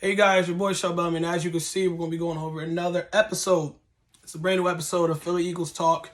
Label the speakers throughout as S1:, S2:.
S1: Hey guys, your boy Shabam, and as you can see, we're going to be going over another episode. It's a brand new episode of Philly Eagles Talk,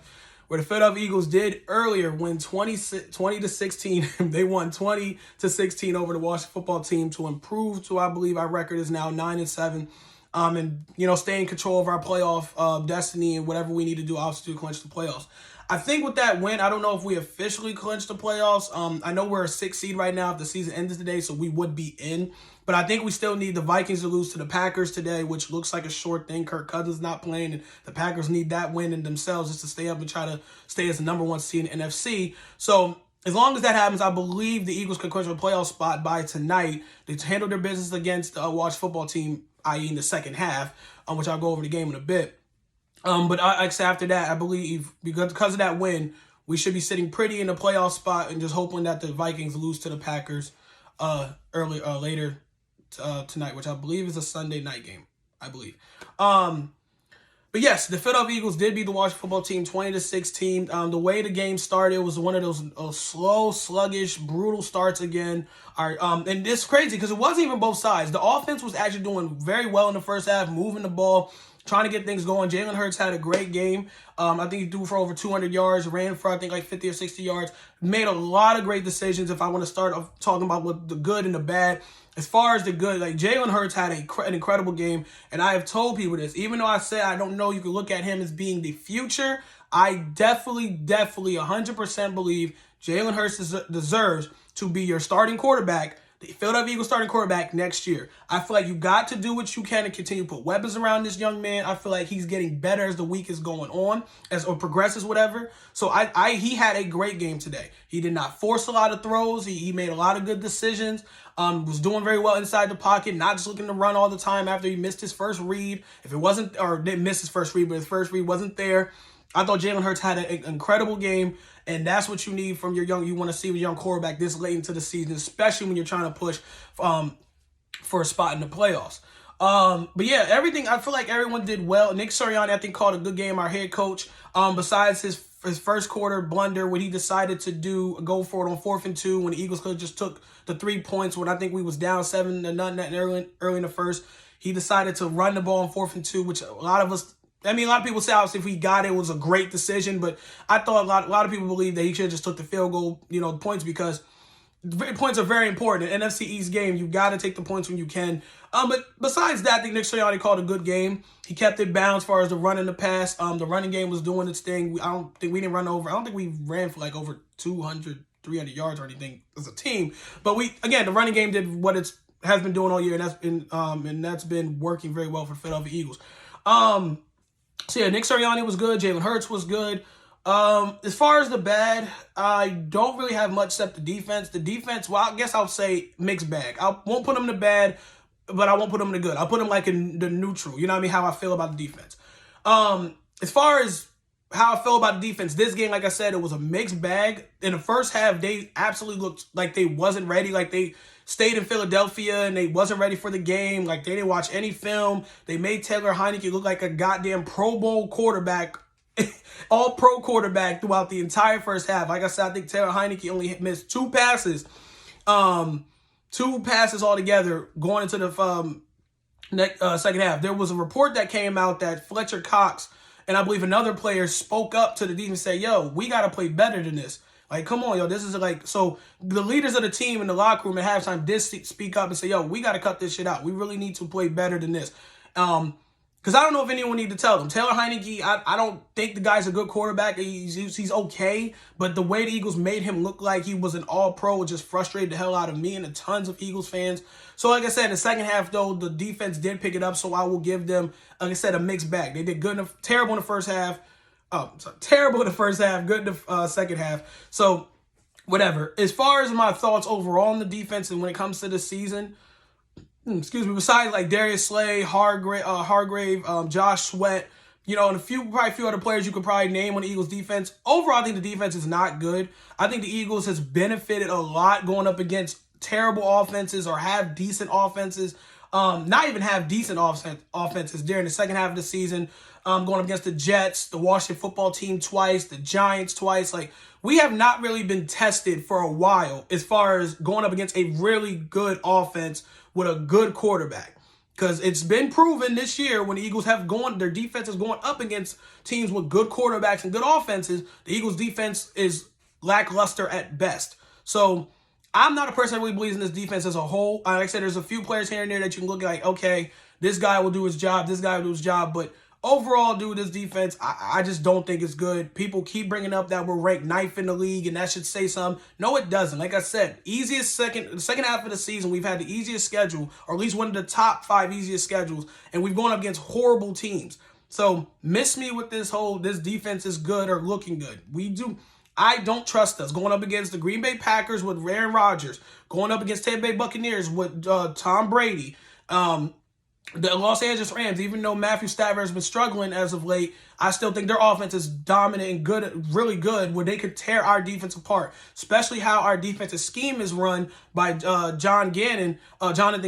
S1: where the Philadelphia Eagles did earlier win 20 to 16. They won 20 to 16 over the Washington football team to improve to, I believe, our record is now 9-7. And stay in control of our playoff destiny and whatever we need to do, obviously, to clinch the playoffs. I think with that win, I don't know if we officially clinched the playoffs. I know we're a 6th seed right now if the season ends today, so we would be in. But I think we still need the Vikings to lose to the Packers today, which looks like a short thing. Kirk Cousins not playing, and the Packers need that win in themselves just to stay up and try to stay as the number 1 seed in the NFC. So as long as that happens, I believe the Eagles can clinch a playoff spot by tonight. They handle their business against the Washington football team, i.e. in the second half, which I'll go over the game in a bit. But after that, I believe because of that win, we should be sitting pretty in the playoff spot and just hoping that the Vikings lose to the Packers later tonight, which I believe is a Sunday night game, I believe. But yes, the Philadelphia Eagles did beat the Washington football team 20 to 16. The way the game started was one of those slow, sluggish, brutal starts again. And it's crazy because it wasn't even both sides. The offense was actually doing very well in the first half, moving the ball, trying to get things going. Jalen Hurts had a great game. I think he threw for over 200 yards, ran for, I think, like 50 or 60 yards. Made a lot of great decisions if I want to start off talking about what the good and the bad. As far as the good, like Jalen Hurts had an incredible game, and I have told people this. Even though I say I don't know you can look at him as being the future, I definitely 100% believe Jalen Hurts deserves to be your starting quarterback, the Philadelphia Eagles starting quarterback next year. I feel like you got to do what you can to continue to put weapons around this young man. I feel like he's getting better as the week is going on, or progresses, whatever. So he had a great game today. He did not force a lot of throws. He made a lot of good decisions. Was doing very well inside the pocket, not just looking to run all the time after he missed his first read. If it wasn't, or didn't miss his first read, but his first read wasn't there. I thought Jalen Hurts had an incredible game, and that's what you need from you want to see with your young quarterback this late into the season, especially when you're trying to push for a spot in the playoffs. But yeah, I feel like everyone did well. Nick Sirianni, I think, called a good game, our head coach. Besides his first quarter blunder when he decided to go for it on 4th and 2 when the Eagles could have just took the 3 points when I think we was down 7-0 early in the first. He decided to run the ball on 4th and 2, which a lot of people say obviously if we got it was a great decision, but I thought a lot of people believe that he should have just took the field goal, points, because points are very important. In NFC East game, you got to take the points when you can. But besides that, I think Nick Sirianni called a good game. He kept it balanced as far as the run and the pass. The running game was doing its thing. I don't think we ran for like over 200, 300 yards or anything as a team. But the running game did what it has been doing all year, and that's been working very well for the Philadelphia Eagles. So yeah, Nick Sirianni was good. Jalen Hurts was good. As far as the bad, I don't really have much except the defense. The defense, well, I guess I'll say mixed bag. I won't put them in the bad, but I won't put them in the good. I'll put them like in the neutral. You know what I mean? How I feel about the defense. As far as how I feel about the defense, this game, like I said, it was a mixed bag. In the first half, they absolutely looked like they wasn't ready. Like they stayed in Philadelphia and they wasn't ready for the game. Like they didn't watch any film. They made Taylor Heinicke look like a goddamn Pro Bowl quarterback, all-pro quarterback throughout the entire first half. Like I said, I think Taylor Heinicke only missed 2 passes. 2 passes altogether going into the second half. There was a report that came out that Fletcher Cox and I believe another player spoke up to the defense and said, yo, we got to play better than this. Like, come on, yo, this is like, so the leaders of the team in the locker room at halftime did speak up and say, yo, we got to cut this shit out. We really need to play better than this. Because I don't know if anyone need to tell them. Taylor Heinicke, I don't think the guy's a good quarterback. He's okay, but the way the Eagles made him look like he was an all-pro just frustrated the hell out of me and tons of Eagles fans. So like I said, in the second half, though, the defense did pick it up, so I will give them, like I said, a mixed bag. They did good, terrible in the first half. Terrible in the first half, good in the second half. So whatever. As far as my thoughts overall on the defense and when it comes to the season, besides like Darius Slay, Hargrave, Josh Sweat, and probably a few other players you could probably name on the Eagles defense. Overall, I think the defense is not good. I think the Eagles has benefited a lot going up against terrible offenses or have decent offenses. Not even have decent offenses during the second half of the season. Going up against the Jets, the Washington football team twice, the Giants twice. Like, we have not really been tested for a while as far as going up against a really good offense with a good quarterback. Because it's been proven this year when the Eagles have gone, their defense is going up against teams with good quarterbacks and good offenses. The Eagles defense is lackluster at best. So I'm not a person that really believes in this defense as a whole. Like I said, there's a few players here and there that you can look at like, okay, this guy will do his job, this guy will do his job. But overall, dude, this defense, I just don't think it's good. People keep bringing up that we're ranked 9th in the league, and that should say something. No, it doesn't. Like I said, the second half of the season, we've had the easiest schedule, or at least one of the top 5 easiest schedules, and we've gone up against horrible teams. So miss me with this defense is good or looking good. I don't trust us. Going up against the Green Bay Packers with Aaron Rodgers, going up against Tampa Bay Buccaneers with Tom Brady, the Los Angeles Rams, even though Matthew Stafford has been struggling as of late, I still think their offense is dominant and good, really good, where they could tear our defense apart, especially how our defensive scheme is run by Jonathan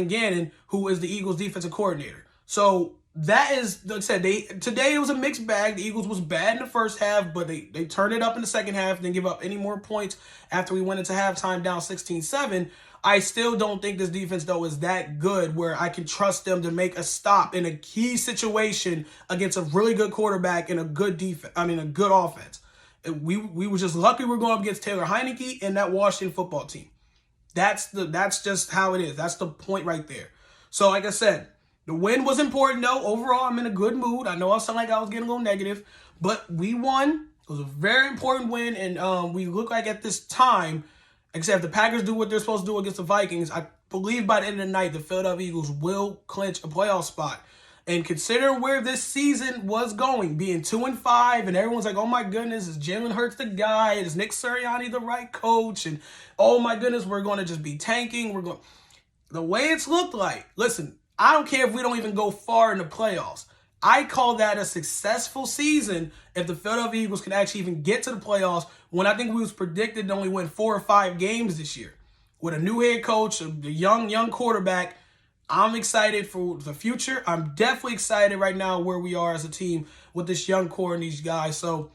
S1: Gannon, who is the Eagles defensive coordinator. So that is, like I said, today it was a mixed bag. The Eagles was bad in the first half, but they turned it up in the second half, didn't give up any more points after we went into halftime down 16-7. I still don't think this defense, though, is that good where I can trust them to make a stop in a key situation against a really good quarterback and a good a good offense. We were just lucky we were going up against Taylor Heinicke and that Washington football team. That's just how it is. That's the point right there. So, like I said, the win was important, though. Overall, I'm in a good mood. I know I sound like I was getting a little negative, but we won. It was a very important win, and we look like at this time, except if the Packers do what they're supposed to do against the Vikings, I believe by the end of the night, the Philadelphia Eagles will clinch a playoff spot. And consider where this season was going, being 2-5, and everyone's like, oh my goodness, is Jalen Hurts the guy? Is Nick Sirianni the right coach? And oh my goodness, we're going to just be tanking. The way it's looked like, listen, I don't care if we don't even go far in the playoffs. I call that a successful season if the Philadelphia Eagles can actually even get to the playoffs, when I think we was predicted to only win 4 or 5 games this year. With a new head coach, a young quarterback, I'm excited for the future. I'm definitely excited right now where we are as a team with this young core and these guys. So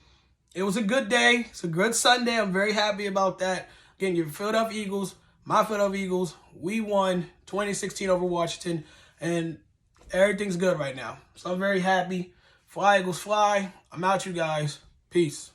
S1: it was a good day. It's a good Sunday. I'm very happy about that. Again, your Philadelphia Eagles, my Philadelphia Eagles, we won 2016 over Washington, and everything's good right now. So I'm very happy. Fly, Eagles, fly. I'm out, you guys. Peace.